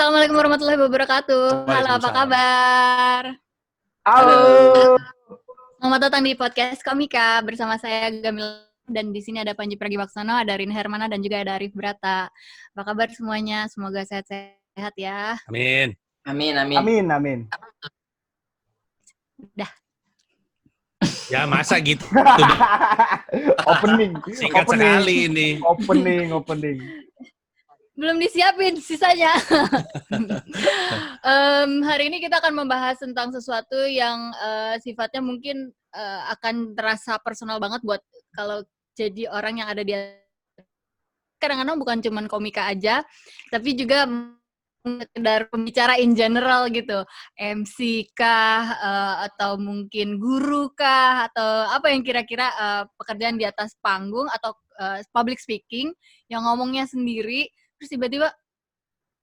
Assalamualaikum warahmatullahi wabarakatuh. Halo, apa Waalaikumsalam. kabar? Halo. Selamat datang di podcast Komika bersama saya Gamil dan di sini ada Panji Pragiwaksono, ada Rin Hermana dan juga ada Arif Brata. Apa kabar semuanya? Semoga sehat-sehat ya. Amin. Amin. Dah. Ya masa gitu. Opening. Singkat sekali ini. Opening. Belum disiapin sisanya. Hari ini kita akan membahas tentang sesuatu yang sifatnya mungkin akan terasa personal banget buat kalau jadi orang yang ada di kadang-kadang bukan cuman komika aja, tapi juga sekedar pembicara in general gitu, MC kah, atau mungkin guru kah, atau apa yang kira-kira pekerjaan di atas panggung atau public speaking yang ngomongnya sendiri, terus tiba-tiba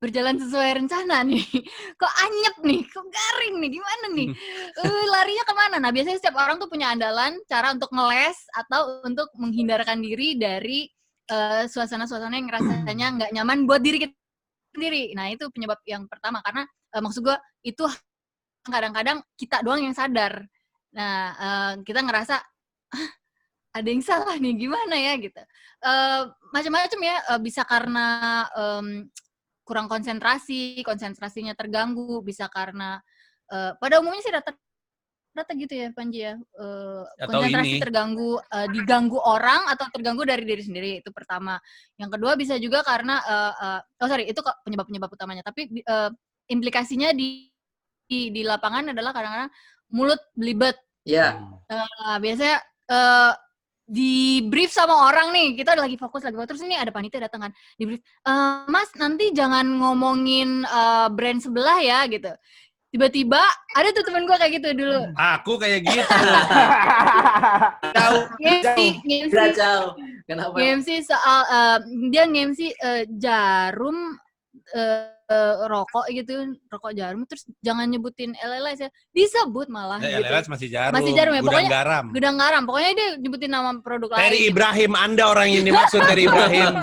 berjalan sesuai rencana nih, kok anyep nih, kok garing nih, gimana nih, larinya kemana? Nah biasanya setiap orang tuh punya andalan cara untuk ngeles atau untuk menghindarkan diri dari suasana-suasana yang rasanya nggak nyaman buat diri kita sendiri. Nah itu penyebab yang pertama karena maksud gue itu kadang-kadang kita doang yang sadar. Nah kita ngerasa ada yang salah nih gimana ya gitu. Macam-macam ya, bisa karena kurang konsentrasinya terganggu, bisa karena pada umumnya sih rata gitu ya Panji ya, konsentrasi terganggu, diganggu orang atau terganggu dari diri sendiri, itu pertama. Yang kedua bisa juga karena itu penyebab utamanya, tapi implikasinya di lapangan adalah kadang-kadang mulut belibet. Iya. Biasanya di brief sama orang nih, kita lagi fokus terus ini ada panitia datang kan, di brief, Mas nanti jangan ngomongin brand sebelah ya gitu. Tiba-tiba ada tuh temen gue kayak gitu dulu. Aku kayak gitu. Jauh. Kenapa? MC soal dia nge-MC jarum rokok gitu, rokok jarum, terus jangan nyebutin LLS ya, disebut malah gitu. LLS masih jarum ya, gudang garam. Pokoknya dia nyebutin nama produk lain. Terry Ibrahim, Anda orang yang dimaksud Terry Ibrahim.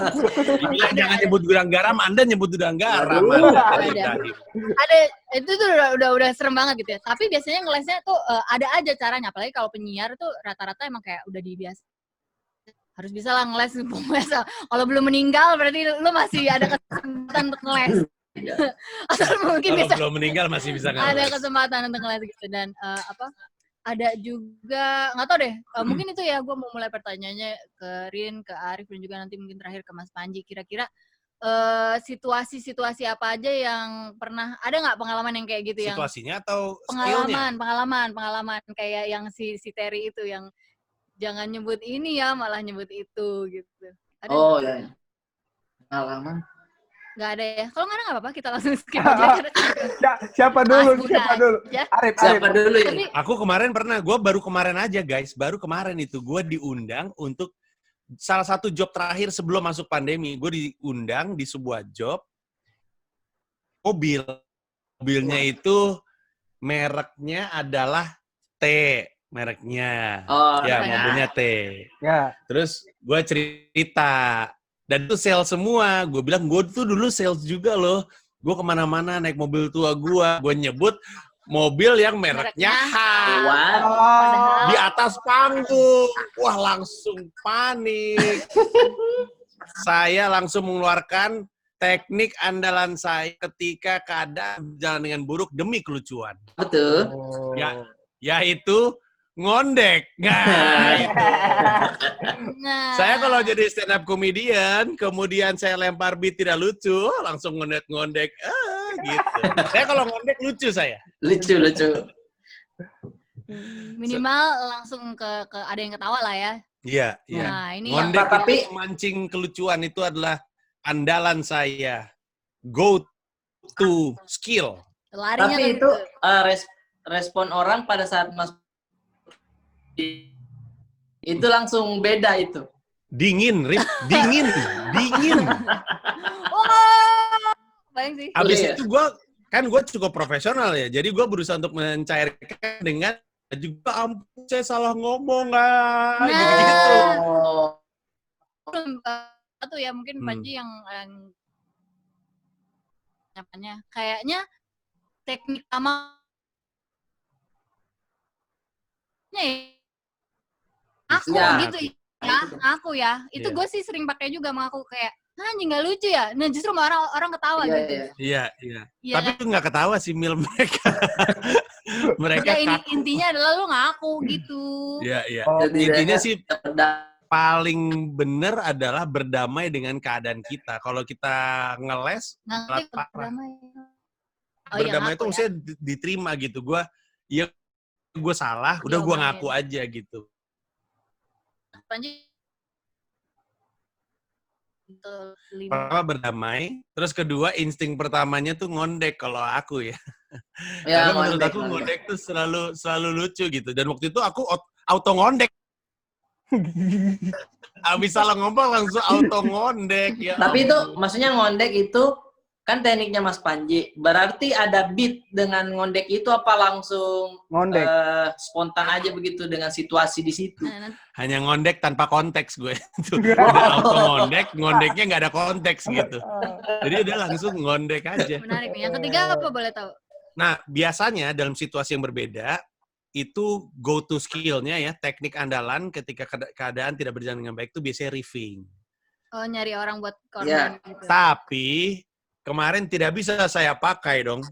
Jangan nyebut gudang garam, Anda nyebut gudang garam. Ada itu tuh udah serem banget gitu ya. Tapi biasanya ngelesnya tuh ada aja caranya, apalagi kalau penyiar tuh rata-rata emang kayak udah dibiasa. Harus bisa lah ngeles. Kalau belum meninggal berarti lu masih ada kesempatan untuk ngeles. Atau mungkin kalau belum meninggal masih bisa ngeles. Ada kesempatan untuk ngeles gitu. Dan ada juga nggak tahu deh, mungkin itu ya, gue mau mulai pertanyaannya ke Rin, ke Arif, dan juga nanti mungkin terakhir ke Mas Panji. Kira-kira situasi-situasi apa aja yang pernah ada nggak pengalaman yang kayak gitu? Situasinya atau skillnya? Pengalaman kayak yang si Terry itu yang jangan nyebut ini ya, malah nyebut itu gitu. Ada ya. Pengalaman? Nggak ada ya? Kalau nggak ada nggak apa-apa, kita langsung skip aja. Siapa dulu? Ya? Arif. Siapa dulu ya? Aku kemarin pernah, gue baru kemarin aja guys, itu gue diundang untuk salah satu job terakhir sebelum masuk pandemi. Gue diundang di sebuah job mobilnya itu mereknya adalah T. Mereknya. Mobilnya T. Ya. Terus gue cerita. Dan itu sales semua. Gue bilang, gue tuh dulu sales juga loh. Gue kemana-mana naik mobil tua gue. Gue nyebut mobil yang mereknya H. Di atas panggung. Wah, langsung panik. Saya langsung mengeluarkan teknik andalan saya ketika keadaan berjalan dengan buruk demi kelucuan. Betul. Yaitu ngondek. Nah, itu. Saya kalau jadi stand up comedian, kemudian saya lempar beat tidak lucu, langsung ngondek-ngondek, gitu. Saya kalau ngondek lucu saya. Lucu. Minimal langsung ke ada yang ketawa lah ya. Iya. Nah, ini ngondek tapi memancing kelucuan itu adalah andalan saya. Go to skill. Larinya tapi itu respon orang pada saat Mas itu langsung beda itu. Dingin, Rip. Dingin. Bayang sih. Abis itu gue cukup profesional ya. Jadi gue berusaha untuk mencairkan dengan juga ampun saya salah ngomong gitu. Satu ya mungkin Panji yang apanya. Kayaknya teknik sama aku Ya. gitu ya, aku ya. Itu Iya. gue sih sering pakai juga sama aku kayak, anjing nggak lucu ya. Nah justru orang ketawa Iya, gitu. iya. Iya, iya. Iya Tapi kan? tuh nggak ketawa sih Mil mereka. Mereka Ya kaku. intinya adalah lu ngaku gitu. Iya, iya. Oh, Intinya sih Berdamai. paling bener adalah berdamai dengan keadaan kita. Kalau kita ngeles, Ngerti malah parah. berdamai. Oh iya Berdamai itu ngaku ya. maksudnya diterima gitu. Gue salah, udah gue Diomongin. ngaku aja gitu. Panji Betul, Pertama berdamai, terus kedua insting pertamanya tuh ngondek kalau aku ya. Ya, Karena menurut ngondek, aku ngondek. ngondek tuh selalu lucu gitu. Dan waktu itu aku auto ngondek. Abis salah ngomong langsung auto ngondek. Ya Tapi itu ampun. maksudnya ngondek itu kan tekniknya Mas Panji. Berarti ada beat dengan ngondek itu apa langsung Ngondek. spontan aja begitu dengan situasi di situ? Nah, Hanya ngondek tanpa konteks gue. Tuh, udah auto ngondeknya nggak ada konteks gitu. Jadi udah langsung ngondek aja. menarik nih. Yang ketiga apa boleh tahu? Nah, biasanya dalam situasi yang berbeda, itu go to skill-nya ya, teknik andalan ketika keadaan tidak berjalan dengan baik itu biasanya riffing. Oh, nyari orang buat Iya. korban gitu. Tapi kemarin tidak bisa saya pakai dong,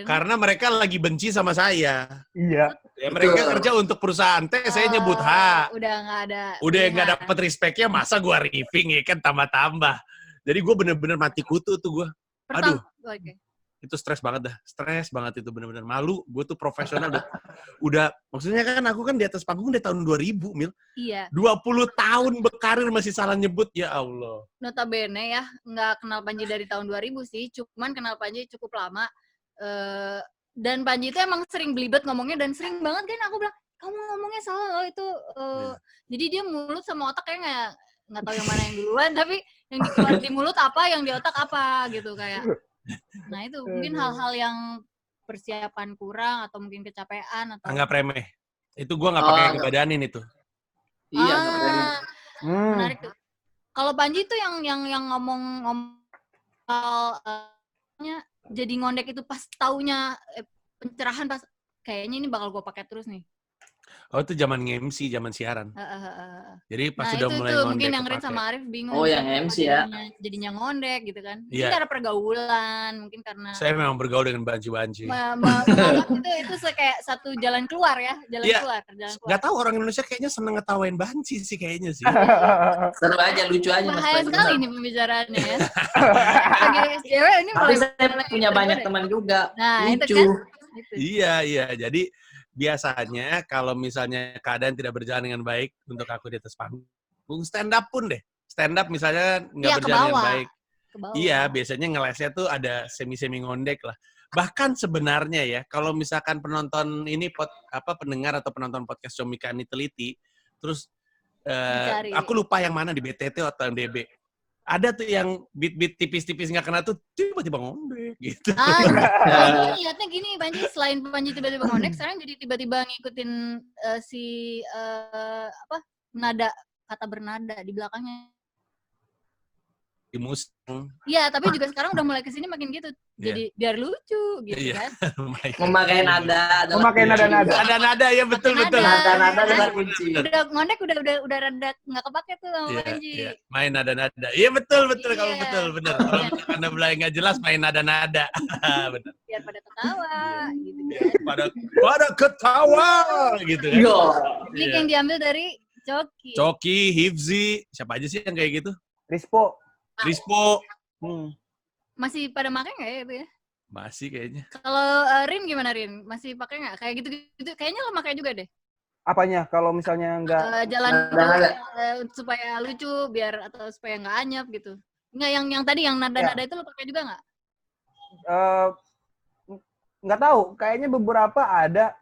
karena mereka lagi benci sama saya. Iya. Ya, mereka Betul. kerja untuk perusahaan teh, saya nyebut H. Udah nggak ada. Udah nggak pilihan. dapet respect-nya, masa gua riffing ya kan tambah-tambah. Jadi gue bener-bener mati kutu tuh gue. Aduh, Oke. itu stres banget itu bener-bener malu. Gue tuh profesional udah maksudnya kan aku kan di atas panggung udah tahun 2000 Mil. Iya. 20 tahun berkarir masih salah nyebut, ya Allah. Notabene ya, nggak kenal Panji dari tahun 2000 sih, cuman kenal Panji cukup lama. Dan Panji itu emang sering belibet ngomongnya dan sering banget kan aku bilang, kamu ngomongnya salah loh itu. Jadi dia mulut sama otak kayak nggak tahu yang mana yang duluan, tapi yang keluar di mulut apa, yang di otak apa gitu kayak. Nah itu mungkin hal-hal yang persiapan kurang atau mungkin kecapean atau Anggap remeh. Itu gue nggak pakai ngebadanin itu. Iya, nggak berani. menarik tuh. Kalau Panji tuh yang ngomong jadi ngondek itu pas taunya pencerahan pas kayaknya ini bakal gue pakai terus nih. Oh itu zaman MC, zaman siaran. Jadi pas Nah sudah itu mulai tuh ngondek mungkin yang Rin kepake. sama Arif bingung. Oh, yang MC ya. Jadinya ngondek gitu kan. Mungkin Iya. karena pergaulan, mungkin karena Saya memang bergaul dengan banci-banci. menganggap itu kayak satu jalan keluar ya, jalan Iya. keluar. Gak tahu orang Indonesia kayaknya seneng ngetawain banci sih kayaknya sih. Seru aja, lucu aja Mas Bahaya Panji. sekali nih pembicaraannya ya. Sebagai cewek ini Tapi mulai saya punya banyak teman juga. Nah, itu Lucu. kan. Gitu. Iya. Jadi biasanya kalau misalnya keadaan tidak berjalan dengan baik untuk aku di atas panggung, stand up pun deh. Stand up misalnya nggak Iya, berjalan dengan bawah. baik. Ke bawah. Iya, biasanya ngelesnya tuh ada semi-semi ngondek lah. Bahkan sebenarnya ya, kalau misalkan penonton ini pendengar atau penonton podcast Comika ini teliti, terus Dicari. aku lupa yang mana di BTT atau MDB. Ada tuh yang beat-beat tipis-tipis nggak kena tuh tiba-tiba ngondek gitu. Kalau lihatnya gini, Panji selain Panji tiba-tiba ngondek, sekarang jadi tiba-tiba ngikutin nada, kata bernada di belakangnya. Di Mustang. Iya, tapi juga sekarang udah mulai kesini makin gitu. Jadi biar lucu gitu Iya. kan. Memakai nada. Memakai nada-nada. Nada-nada ya betul. Nada-nada Bener, adalah bener, kunci. bener. Udah ngondek udah rada nggak kepake tuh sama Panji. Iya. Main nada-nada. Iya betul kamu Iya. betul bener. Kalau Anda mulai nggak jelas main nada-nada. Bener. Biar pada ketawa gitu kan. Pada ketawa gitu kan. Yo. Ini yang diambil dari Coki. Coki, Hifzi, siapa aja sih yang kayak gitu? Rispo. Rispo. Masih pada pakai nggak ya itu ya? Masih kayaknya. Kalau Rin gimana Rin? Masih pakai nggak? Kayak gitu-gitu. Kayaknya lo pakai juga deh. Apanya? Kalau misalnya nggak Jalan Nada. supaya lucu biar atau supaya nggak anyap gitu. Nggak yang tadi yang nada-nada itu lo pakai juga nggak? nggak tahu. Kayaknya beberapa ada,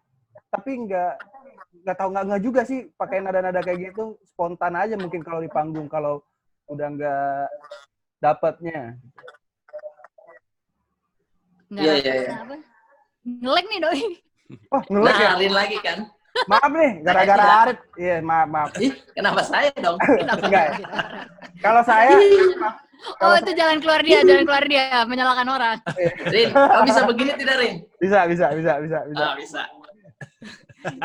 tapi nggak tahu nggak juga sih pakai nada-nada kayak gitu. Spontan aja mungkin kalau di panggung, kalau udah nggak dapatnya. Nggak Iya, ada iya. apa? Nge-lag nih doi. Oh, ngelek ya? Nah, Rin lagi kan. Maaf nih, gara-gara Arif. Iya, maaf. Ih, kenapa saya dong? Enggak ya? Kalau saya, Oh, itu jalan keluar dia, menyalahkan orang. Rin, kau bisa begini tidak, Rin? Bisa. Bisa.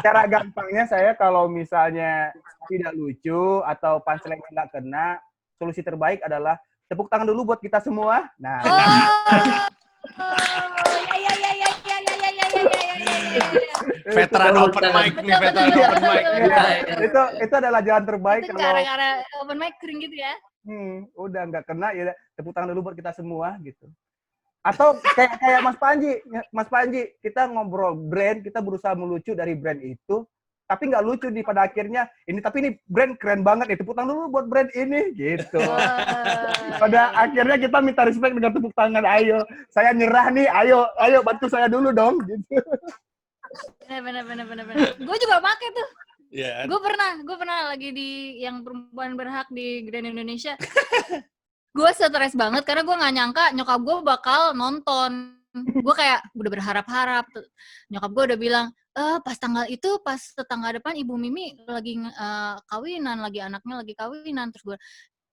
Cara gampangnya saya kalau misalnya tidak lucu atau punchline nggak kena, solusi terbaik adalah tepuk tangan dulu buat kita semua. Nah, Veteran open mic nih, veteran open mic. itu adalah jalan terbaik Itu kalau cara open mic kering gitu ya. udah nggak kena ya tepuk tangan dulu buat kita semua gitu. Atau kayak Mas Panji, kita ngobrol brand, kita berusaha melucu dari brand itu, tapi nggak lucu pada akhirnya tapi ini brand keren banget nih, tepuk tangan dulu buat brand ini gitu. Pada akhirnya kita minta respect dengan tepuk tangan, ayo saya nyerah nih, ayo bantu saya dulu dong gitu. Bener. Gue juga pakai tuh. Iya. Gue pernah lagi di yang perempuan berhak di Grand Indonesia. Gue stres banget karena gue nggak nyangka nyokap gue bakal nonton. Gue kayak udah berharap-harap. Nyokap gue udah bilang, pas tetangga depan Ibu Mimi lagi kawinan, anaknya lagi kawinan. Terus gue,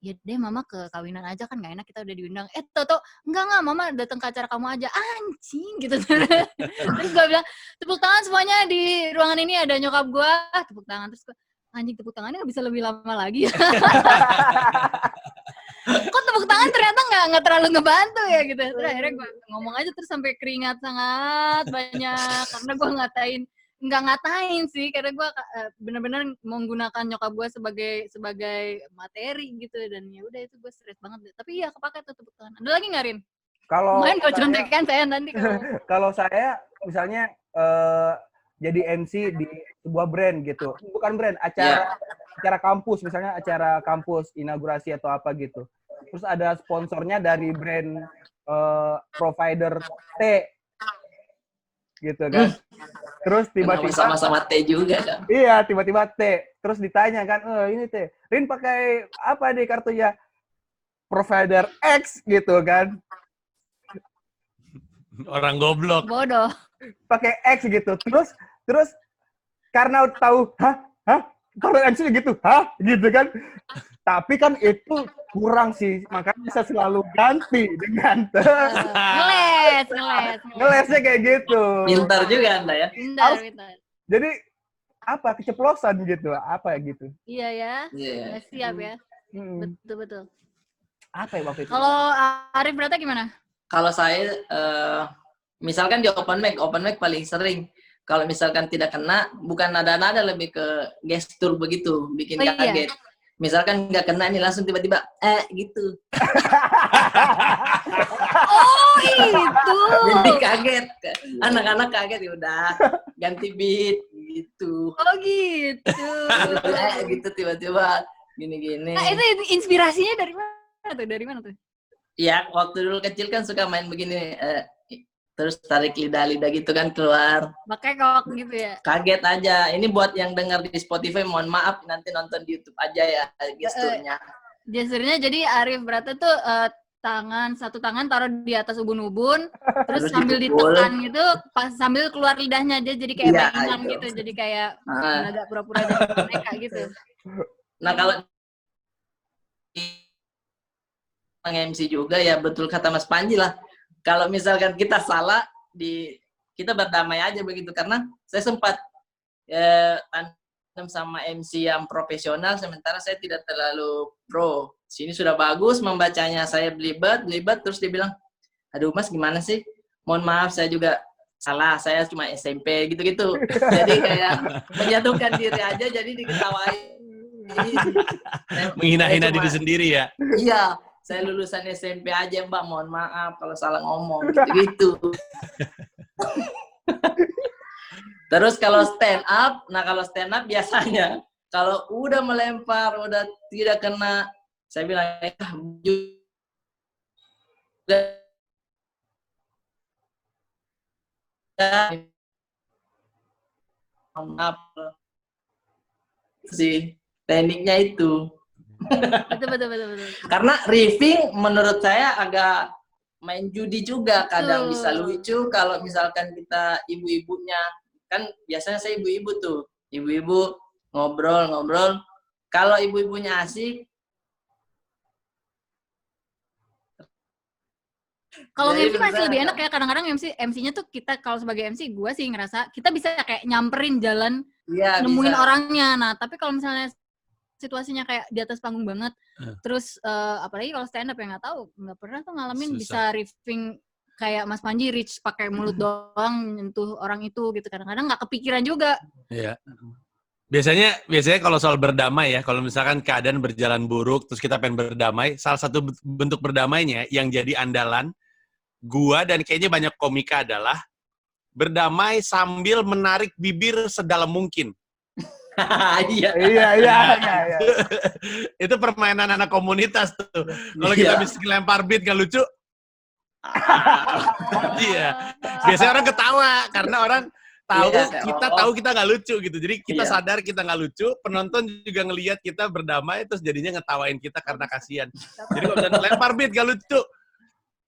ya deh mama ke kawinan aja kan nggak enak kita udah diundang. Toto, enggak mama datang ke acara kamu aja. Anjing gitu. Terus gue bilang, tepuk tangan semuanya di ruangan ini ada nyokap gue. Tepuk tangan. Terus gue, anjing tepuk tangannya nggak bisa lebih lama lagi ya. Kok tepuk tangan ternyata nggak terlalu ngebantu ya gitu. Terus akhirnya gue ngomong aja terus sampai keringat sangat banyak karena gue nggak ngatain sih karena gue benar-benar menggunakan nyokap gue sebagai materi gitu dan ya udah itu gue stres banget. Tapi iya kepake tuh tepuk tangan. Ada lagi nggak Rin? Kalau main gue contekan saya nanti kalau saya misalnya jadi MC di sebuah brand gitu, bukan brand, acara kampus, misalnya acara kampus inaugurasi atau apa gitu. Terus ada sponsornya dari brand provider T gitu kan. Terus tiba-tiba sama-sama T juga kan. Iya, tiba-tiba T. Terus ditanya kan, ini T, Rin pakai apa nih kartunya? Provider X gitu kan. Orang goblok. Bodoh. Pakai X gitu. Terus karena tahu, kalau MC gitu, gitu kan. Tapi kan itu kurang sih, makanya saya selalu ganti dengan ngelesnya kayak gitu. Pintar juga Anda ya. Pintar. Jadi apa keceplosan gitu, apa gitu. Iya ya. Yeah. Siap ya. Betul. Apa ya waktu itu? Kalau Arif berarti gimana? Kalau saya misalkan di open mic paling sering. Kalau misalkan tidak kena, bukan nada-nada, lebih ke gestur begitu, bikin kaget. Iya. Misalkan nggak kena nih langsung tiba-tiba gitu. Oh itu. Jadi kaget, anak-anak kaget ya udah ganti beat gitu. Oh gitu. Gitu tiba-tiba gini-gini. Nah, itu inspirasinya dari mana tuh? Ya waktu dulu kecil kan suka main begini. Terus tarik lidah gitu kan keluar. Pakai kok gitu ya. Kaget aja. Ini buat yang dengar di Spotify, mohon maaf nanti nonton di YouTube aja ya gesturnya. Gesturnya jadi Arif Brata tuh satu tangan taruh di atas ubun-ubun, terus sambil ditekan gitu, pas sambil keluar lidahnya dia jadi kayak mainan gitu, jadi kayak agak pura-pura jadi mereka gitu. Nah kalau MC juga ya betul kata Mas Panji lah. Kalau misalkan kita salah, kita berdamai aja begitu. Karena saya sempat tandem sama MC yang profesional, sementara saya tidak terlalu pro. Sini sudah bagus, membacanya saya belibet, terus dia bilang, aduh Mas gimana sih? Mohon maaf, saya juga salah, saya cuma SMP, gitu-gitu. Jadi kayak menyatukan diri aja, jadi diketawain. Menghina-hina diri sendiri ya? Iya. Saya lulusan SMP aja Mbak, mohon maaf kalau salah ngomong, gitu. Terus kalau stand up biasanya, kalau udah melempar, udah tidak kena, saya bilang, maaf sih, tekniknya itu. Betul. Karena riffing menurut saya agak main judi juga, kadang bisa lucu kalau misalkan kita ibu-ibunya, kan biasanya saya ibu-ibu tuh, ibu-ibu ngobrol, kalau ibu-ibunya asik, Kalau Jadi MC masih berusaha. lebih enak ya, kadang-kadang MC-nya tuh kita kalau sebagai MC gue sih ngerasa kita bisa kayak nyamperin jalan Iya, nemuin bisa. orangnya. Nah, tapi kalau misalnya situasinya kayak di atas panggung banget, terus apalagi kalau stand up ya nggak pernah tuh ngalamin Susah. bisa riffing kayak Mas Panji reach pakai mulut doang nyentuh orang itu gitu. Kadang-kadang nggak kepikiran juga. Iya. Biasanya kalau soal berdamai ya, kalau misalkan keadaan berjalan buruk, terus kita pengen berdamai, salah satu bentuk berdamainya yang jadi andalan, gua dan kayaknya banyak komika adalah berdamai sambil menarik bibir sedalam mungkin. Iya. Iya. Itu permainan anak komunitas tuh. Kalau kita bisa lempar beat gak lucu, iya. Biasanya orang ketawa karena orang tahu kita nggak lucu gitu. Jadi kita sadar kita nggak lucu, penonton juga ngelihat kita berdamai terus jadinya ngetawain kita karena kasihan. Jadi kalau misalnya lempar beat gak lucu.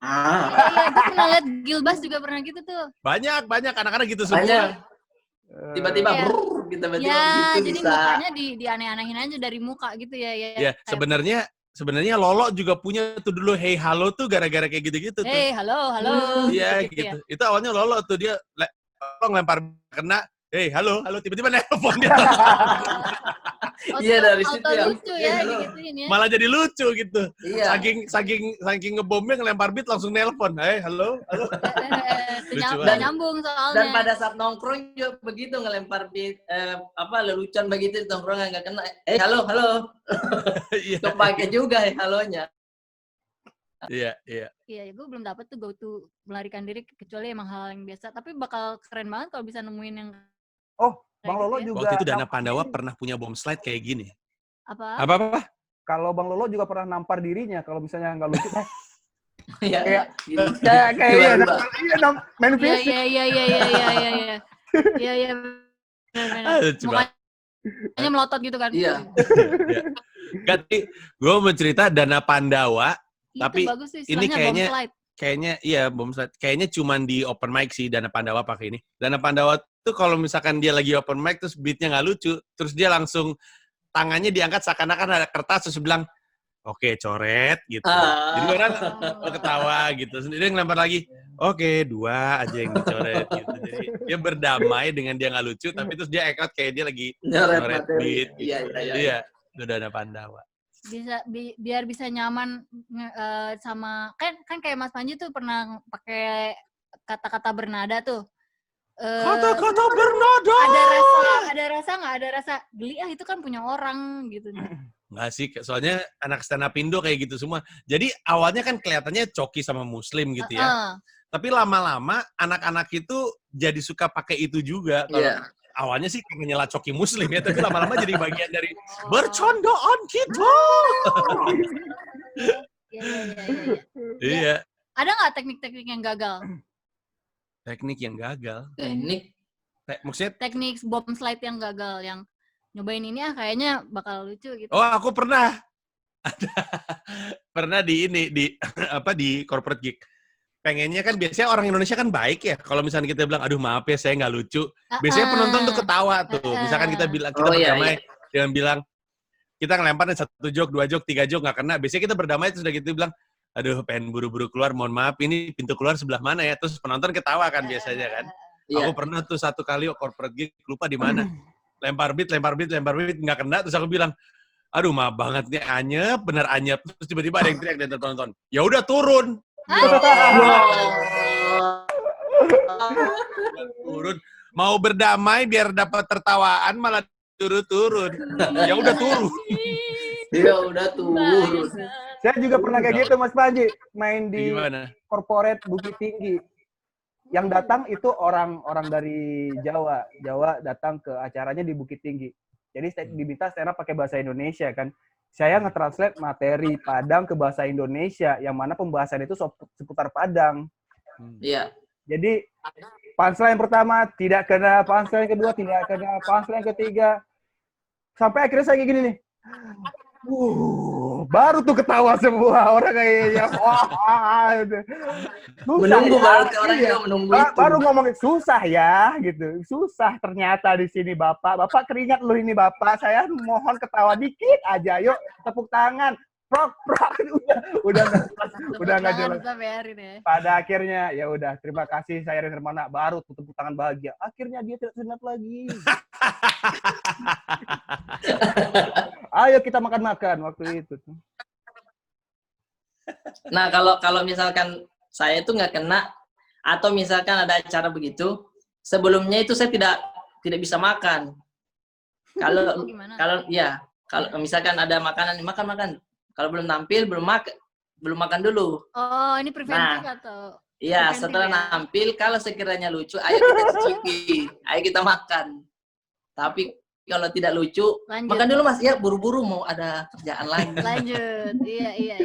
Iya, gue pernah liat Gilbas juga pernah gitu tuh. Banyak anak-anak gitu semua. Banyak. Tiba-tiba Iya. gitu Ya, gitu jadi bisa. mukanya dianeh-anehin aja dari muka gitu ya. Ya, sebenarnya Lolo juga punya tuh dulu Hey Halo tuh gara-gara kayak gitu-gitu tuh. Hey, halo. Iya gitu. Itu awalnya Lolo tuh dia ngelempar kena, hey halo, tiba-tiba nelpon dia. Iya, dari situ ya. Lucu ya, digituin ya. Malah jadi lucu gitu. Iya. Saking ngebomnya ngelempar beat langsung nelpon. Hey, halo. Lucu Nggak banget. nyambung soalnya. Dan pada saat nongkrong juga begitu ngelempar beat lelucon begitu nongkrong nggak kena. Halo. Iya. Kepake juga halonya. Iya. Iya, gue belum dapet tuh go to melarikan diri kecuali emang hal yang biasa. Tapi bakal keren banget kalau bisa nemuin yang Oh, Bang Lolo gitu ya. juga. Waktu itu Dana Pandawa pernah punya bom slide kayak gini. Apa? Apa? Kalau Bang Lolo juga pernah nampar dirinya kalau misalnya nggak lucu. Iya. Kayak Gitu. iya, main fisik. Iya. Lucu banget. Mukanya melotot gitu kan. Iya. Ganti, gue mau cerita Dana Pandawa. Itu Tapi bagus tuh ini istilahnya bom slide. kayaknya iya bom slide. Kayaknya cuman di open mic sih Dana Pandawa pakai ini. Dana Pandawa tuh kalau misalkan dia lagi open mic terus beatnya nggak lucu, terus dia langsung tangannya diangkat seakan-akan ada kertas terus bilang, oke, coret gitu. Jadi orang ketawa gitu. Sendiri ngelempar lagi, oke, 2 aja yang dicoret gitu. Jadi dia berdamai dengan dia nggak lucu, tapi terus dia act out kayak dia lagi coret beat. Gitu. Iya, itu Dana Pandawa. Biar bisa nyaman sama kan kayak Mas Panji tuh pernah pakai kata-kata bernada tuh. Kata-kata bernada. Ada rasa geli itu kan punya orang gitu. Nggak sih, soalnya anak stand up Indo kayak gitu semua. Jadi awalnya kan kelihatannya coki sama muslim gitu ya. Tapi lama-lama anak-anak itu jadi suka pakai itu juga. Kalau awalnya sih pengen nyela coki muslim ya, tapi lama-lama jadi bagian dari bercandaan kita. Iya. Ada nggak teknik-teknik yang gagal? Teknik yang gagal. Maksudnya Teknik bom slide yang gagal, yang nyobain ini kayaknya bakal lucu gitu. Oh, aku pernah. Pernah di corporate gig. Pengennya kan biasanya orang Indonesia kan baik ya. Kalau misalnya kita bilang, aduh maaf ya saya nggak lucu. Biasanya penonton tuh ketawa tuh. Misalkan kita berdamai dengan bilang, kita ngelempar 1 joke, 2 joke, 3 joke nggak kena. Biasanya kita berdamai terus udah gitu bilang, aduh pengen buru-buru keluar, mohon maaf ini pintu keluar sebelah mana ya. Terus penonton ketawa kan biasanya kan. Aku pernah tuh 1 kali corporate gig, lupa di mana. Lempar beat, nggak kena. Terus aku bilang, aduh maaf banget nih, anyep, bener anyep. Terus tiba-tiba ada yang teriak dari penonton, ya udah turun. Turun. Mau berdamai biar dapat tertawaan malah turun. Ya udah turun. Saya juga pernah kayak gitu Mas Panji, main di Gimana? corporate Bukit Tinggi. Yang datang itu orang dari Jawa datang ke acaranya di Bukit Tinggi. Jadi diminta stand up pakai bahasa Indonesia kan. Saya nge-translate materi Padang ke bahasa Indonesia, yang mana pembahasan itu seputar Padang. Iya. Jadi punchline pertama tidak kena, punchline kedua tidak kena, punchline ketiga. Sampai akhirnya saya kayak gini nih. Baru tuh ketawa semua orang kayaknya. Menunggu orang juga menunggu itu. Baru ngomongin susah ya gitu. Susah ternyata di sini Bapak. Bapak keringat loh ini Bapak. Saya mohon ketawa dikit aja. Yuk tepuk tangan. prok, udah nggak jelas. Sampai hari ini ya. Pada akhirnya ya udah, terima kasih saya Rin Hermana, baru tepuk tangan bahagia. Akhirnya dia tidak sunat lagi. Ayo kita makan-makan waktu itu. Nah, kalau misalkan saya itu nggak kena, atau misalkan ada acara begitu, sebelumnya itu saya tidak bisa makan. Kalau Gimana? kalau misalkan ada makanan, makan. Kalau belum tampil, belum makan dulu. Oh, ini preventif atau? Iya, Preventif setelah ya? nampil, kalau sekiranya lucu, ayo kita cicipi, ayo kita makan. Tapi kalau tidak lucu, Lanjut. makan dulu Mas. Ya, buru-buru mau ada kerjaan lagi. Lanjut. Iya.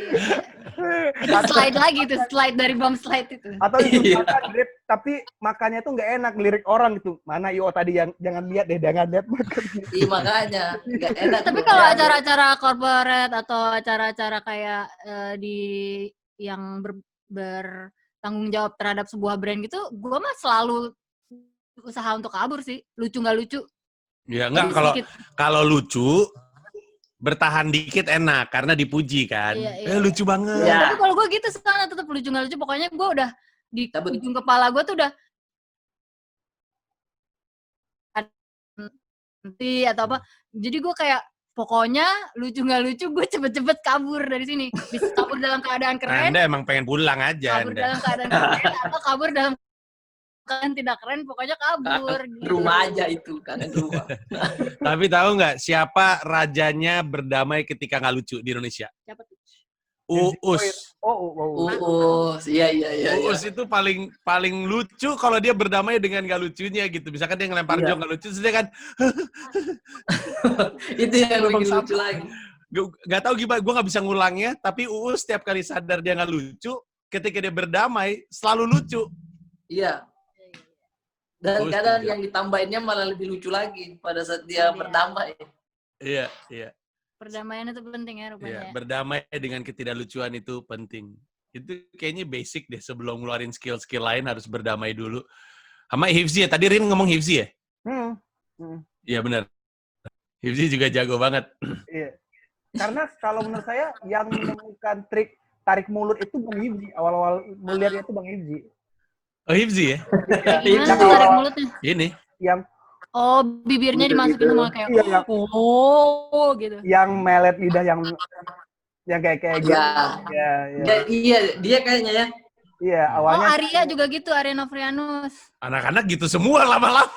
Slide lagi tuh, slide dari bom slide itu. Atau itu makan grip, tapi makannya tuh nggak enak, lirik orang gitu. Mana Io tadi yang jangan lihat makan. Iya, makanya nggak enak. Tapi kalau acara-acara corporate atau acara-acara kayak di yang bertanggung jawab terhadap sebuah brand gitu, gue mah selalu usaha untuk kabur sih. Lucu nggak lucu. Ya enggak, kalau lucu bertahan dikit enak karena dipuji kan. Iya. Lucu banget. Iya. Tapi kalau gue gitu sekarang tetap lucu nggak lucu. Pokoknya gue udah di ujung kepala gue tuh udah nanti atau apa. Jadi gue kayak pokoknya lucu nggak lucu gue cepet-cepet kabur dari sini. Bisa kabur dalam keadaan keren. Anda emang pengen pulang aja. Kabur dalam keadaan keren atau kabur dalam keadaan tidak keren. Pokoknya kabur. Gitu. Rumah aja itu kan rumah. Tapi tahu nggak siapa rajanya berdamai ketika nggak lucu di Indonesia? Siapa tuh? Uus. Iya. Uus itu paling lucu kalau dia berdamai dengan nggak lucunya gitu. Misalkan dia ngelempar jok nggak lucu, terus dia kan itu yang bikin lucu lagi. Gak tahu gimana, gue nggak bisa ngulangnya. Tapi Uus setiap kali sadar dia nggak lucu, ketika dia berdamai selalu lucu. Iya. Dan kadang yang ditambahinnya malah lebih lucu lagi pada saat dia berdamai. Iya. Perdamaian itu penting ya rupanya. Iya, berdamai dengan ketidaklucuan itu penting. Itu kayaknya basic deh, sebelum ngeluarin skill-skill lain harus berdamai dulu. Sama Hifzi ya, tadi Rin ngomong Hifzi ya? Iya benar. Hifzi juga jago banget. Iya. Karena kalau menurut saya yang menemukan trik tarik mulut itu Bang Hifzi. Awal-awal melihatnya itu Bang Hifzi. Oh Hifzi ya? Gimana tuh tarik mulutnya? Ini. Oh, bibirnya dimasukin sama kayak gitu. Yang melet lidah yang kayak gitu. Iya, dia kayaknya ya. Iya, awalnya. Oh, Arya juga gitu, Arya Novrianus. Anak-anak gitu semua lama-lama.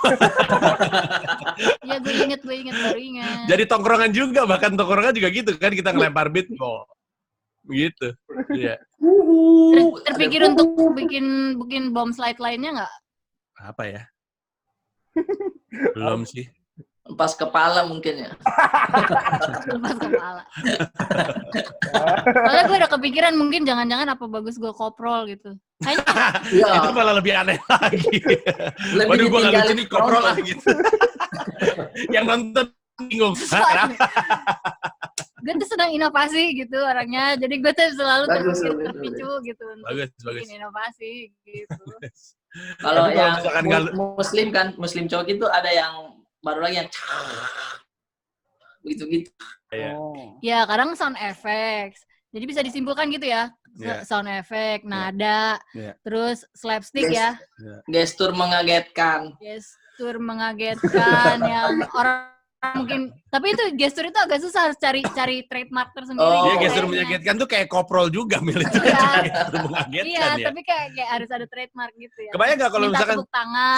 Iya, gue inget, baru inget. Jadi tongkrongan juga, bahkan tongkrongan juga gitu kan, kita ngelempar beat kok. Begitu. Iya. Terpikir untuk bikin bom slide lainnya nggak? Apa ya? Belum sih. Pas kepala mungkin ya. Pas kepala. Soalnya gue udah kepikiran mungkin jangan-jangan apa bagus gue koprol gitu. Kayaknya itu malah lebih aneh lagi. Waduh, gue gak lucu nih koprol lah gitu. Yang nonton bingung. Kenapa? Gue tuh sedang inovasi gitu orangnya. Jadi gue tuh selalu terpicu gitu. Bagus. Bikin inovasi gitu. Kalau yang muslim cowok itu ada yang baru lagi yang begitu-gitu. Ya, kadang sound effects. Jadi bisa disimpulkan gitu ya. Sound effect, nada, terus slapstick ya. Gestur mengagetkan. Gestur mengagetkan yang orang mungkin, tapi itu gestur itu agak susah, harus cari trademark tersendiri. Iya, gestur mengagetkan tuh kayak koprol juga, Mil, itu kan gestur mengagetkan. Iya, tapi kayak harus ada trademark gitu ya. Kebayang nggak kalau misalkan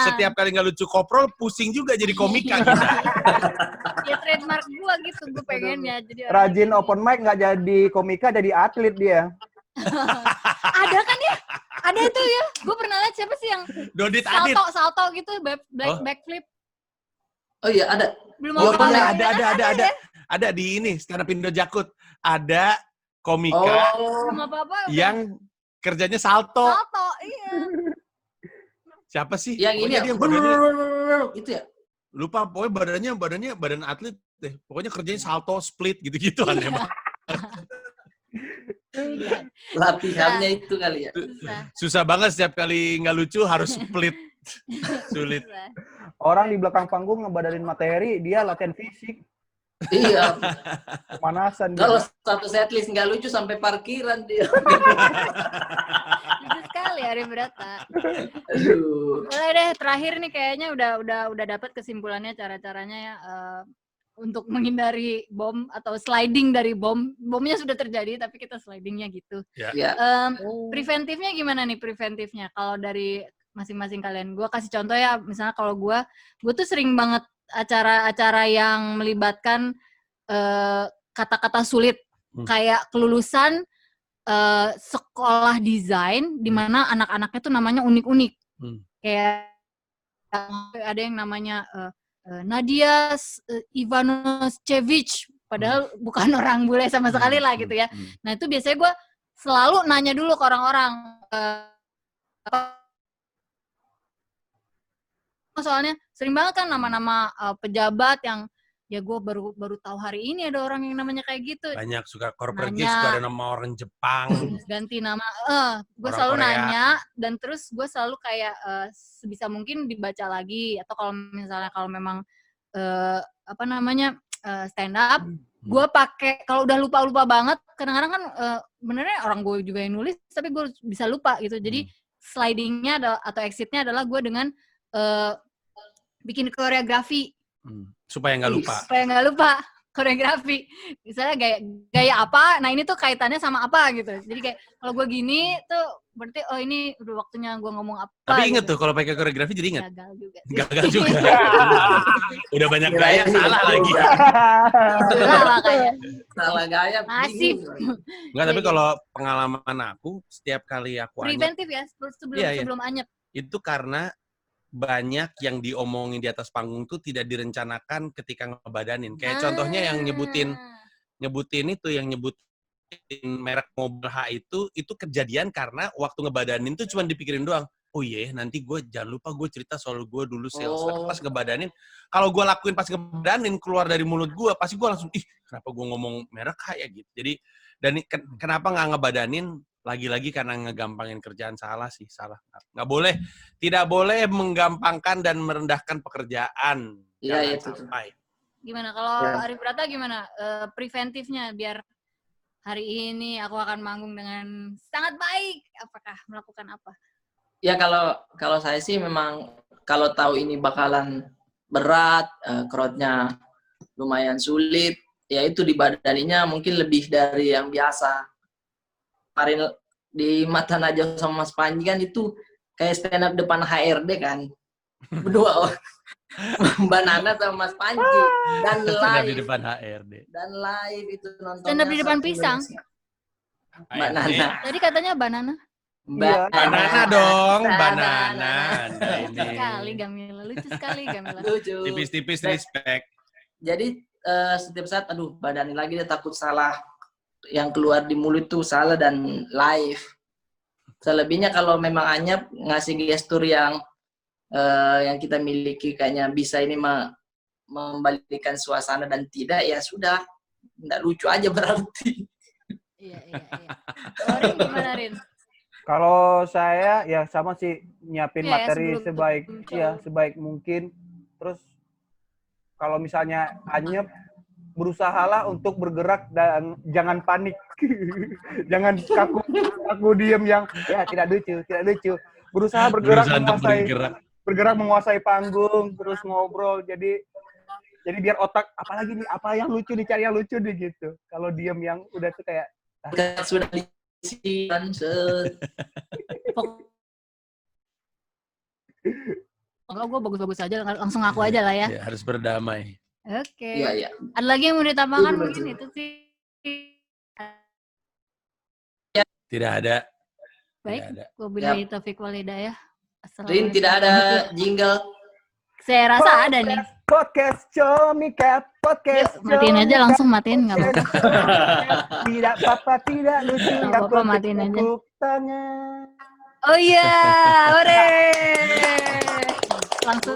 setiap kali nggak lucu koprol, pusing juga jadi komika gitu. Ya trademark gua gitu, gue pengen ya. Jadi rajin open mic nggak jadi komika, jadi atlet dia. Ada kan ya? Ada itu ya. Gue pernah lihat siapa sih yang Dodit Adit. Salto gitu, backflip. Oh iya, ada. Belum ada. Ada di ini, stand up Indo Jakut. Ada komika yang kerjanya salto. Salto, iya. Siapa sih? Yang ini yang badannya itu ya? Lupa, pokoknya badannya badan atlet deh. Pokoknya kerjanya salto, split gitu-gitu aneh banget. Latihannya itu kali ya. Susah banget setiap kali nggak lucu harus split. Sulit. Orang di belakang panggung ngebadarin materi, dia latihan fisik. Iya. Pemanasan Kalau dia. satu setlist nggak lucu sampai parkiran dia. Lucu sekali Arif Brata. Aduh. Boleh deh, terakhir nih kayaknya udah dapat kesimpulannya cara-caranya ya untuk menghindari bom atau sliding dari bom. Bomnya sudah terjadi tapi kita slidingnya gitu. Ya. Ya. Preventifnya gimana nih preventifnya? Kalau dari masing-masing kalian, gue kasih contoh ya. Misalnya kalau gue tuh sering banget acara-acara yang melibatkan kata-kata sulit, kayak kelulusan sekolah desain di mana anak-anaknya tuh namanya unik-unik. Kayak ada yang namanya Nadia Ivanoshevich, padahal bukan orang bule sama sekali lah gitu ya. Nah itu biasanya gue selalu nanya dulu ke orang-orang. Soalnya sering banget kan nama-nama pejabat yang ya gue baru tahu hari ini ada orang yang namanya kayak gitu. Banyak suka corporate gift, suka ada nama orang Jepang. Ganti nama, gue Orang selalu Korea. nanya dan terus gue selalu kayak sebisa mungkin dibaca lagi atau kalau misalnya kalau memang stand up, gue pakai kalau udah lupa banget kadang-kadang kan benernya orang gue juga yang nulis tapi gue bisa lupa gitu. Jadi slidingnya atau exitnya adalah gue dengan bikin koreografi. Supaya nggak lupa. Supaya nggak lupa koreografi. Misalnya gaya apa, nah ini tuh kaitannya sama apa gitu. Jadi kayak kalau gue gini tuh berarti oh ini udah waktunya gue ngomong apa. Tapi inget gitu. tuh kalau pakai koreografi jadi inget. Gagal juga. Gagal juga. Udah banyak gaya salah lagi. Salah makanya. Salah gaya. Masif. Enggak, tapi kalau pengalaman aku setiap kali aku anyep. Preventif ya sebelum anyep. Itu karena banyak yang diomongin di atas panggung tuh tidak direncanakan ketika ngebadanin. Kayak contohnya yang nyebutin merek mobil H itu kejadian karena waktu ngebadanin tuh cuma dipikirin doang. Oh iya, nanti gue jangan lupa gue cerita soal gue dulu sales. Tapi pas ngebadanin, kalau gue lakuin pas ngebadanin keluar dari mulut gue, pasti gue langsung, kenapa gue ngomong merek H ya gitu. Jadi, dan kenapa nggak ngebadanin? Lagi-lagi karena ngegampangin kerjaan salah. Nggak boleh, tidak boleh menggampangkan dan merendahkan pekerjaan. Iya, itu. Gimana kalau Arif Brata gimana preventifnya biar hari ini aku akan manggung dengan sangat baik? Apakah melakukan apa? Ya kalau saya sih memang kalau tahu ini bakalan berat, crowd-nya lumayan sulit, ya itu dibadaninya mungkin lebih dari yang biasa. Kemarin di Mata Najwa sama Mas Panji kan itu kayak stand up depan HRD kan. Berdua Mbak Nana sama Mas Panji dan live di depan HRD. Dan live itu nontonnya stand up di depan pisang. Mbak Nana. Tadi katanya banana. Banana dong, banana. Lucu sekali Gamila, lucu sekali Gamila. Tipis-tipis respect. Jadi setiap saat badanin lagi dia takut salah. Yang keluar di mulut tuh salah dan live. Selebihnya kalau memang anyep ngasih gestur yang kita miliki kayaknya bisa ini membalikan suasana dan tidak ya sudah nggak lucu aja berarti. Iya. Rin gimana Rin? Kalau saya ya sama sih nyiapin materi sebaik mungkin. Terus kalau misalnya anyep berusahalah untuk bergerak dan jangan panik. Jangan kaku diem yang ya tidak lucu. Berusaha bergerak menguasai panggung, terus ngobrol. Jadi biar otak apalagi nih apa yang lucu dicari yang lucu nih gitu. Kalau diem yang udah tuh kayak sudah diisikan Enggak, gue bagus-bagus aja, langsung aku aja lah ya. Ya harus berdamai. Oke. Iya. Ada lagi yang mau ditambahkan mungkin itu sih. Tidak ada. Baik, wabillahi taufiq wal hidayah. Rin, tidak ada jingle. Saya rasa ada nih. Podcast Comicat, podcast. Matiin aja langsung matiin nggak apa-apa. Tidak apa-apa, tidak lucu. Nggak apa-apa, matiin aja. Tangan. Oh iya, hore. Langsung